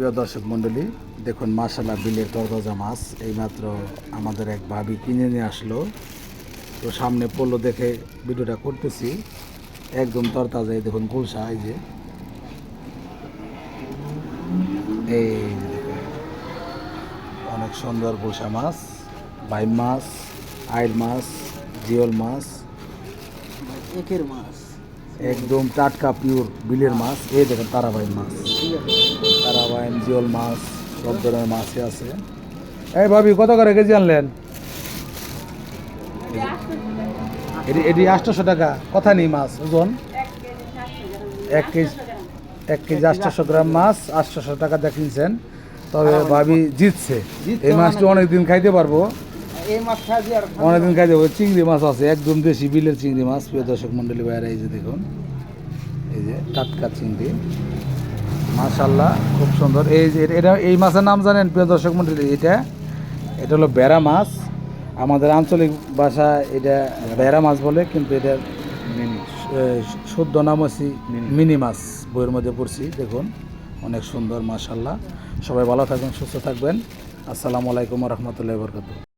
প্রিয় দর্শক মণ্ডলী, দেখুন মাশাআল্লাহ বিলের তরতাজা মাছ এইমাত্র আমাদের এক ভাবি কিনে নিয়ে আসলো। তো সামনে পড়লো দেখে ভিডিওটা করতেছি। একদম তরতাজা, এই দেখুন গুলশা, এই যে এই অনেক সুন্দর গুলশা মাছ, বাইম মাছ, আইল মাছ, জিওল মাছ, একের মাছ একদম টাটকা পিওর বিলের মাছ। এই দেখেন তারাবাইম মাছ, তারাবাইম, জিওল মাছ, সব ধরনের মাছই আছে। এই ভাবি কত করে কেজি আনলেন? এটি 800 টাকা। কথা নেই মাছ ওজন 1 কেজি 800 গ্রাম মাছ 800 টাকা দিয়ে কিনছেন। তবে ভাবি জিতছে, এই মাছটা অনেকদিন খাইতে পারবো, এই মাছটা দিয়ে আর অনেকদিন খাইতে পারবো। চিংড়ি মাছ আছে, একদম দেশি বিলের চিংড়ি মাছ। প্রিয় দর্শক মণ্ডলী ভাইয়েরা, এই যে দেখুন, এই যে টাটকা চিংড়ি, মাশাআল্লাহ খুব সুন্দর। এই যে এটা, এই মাছের নাম জানেন প্রিয় দর্শক মণ্ডলী? এটা হলো বেড়া মাছ। আমাদের আঞ্চলিক ভাষায় এটা বেড়া মাছ বলে, কিন্তু এটা শুদ্ধ নাম হচ্ছে মিনি মাছ। বইয়ের মধ্যে পড়ছি, দেখুন অনেক সুন্দর মাশাআল্লাহ। সবাই ভালো থাকবেন, সুস্থ থাকবেন। আসসালামু আলাইকুম ওয়া রাহমাতুল্লাহি ওয়া বারাকাতুহু।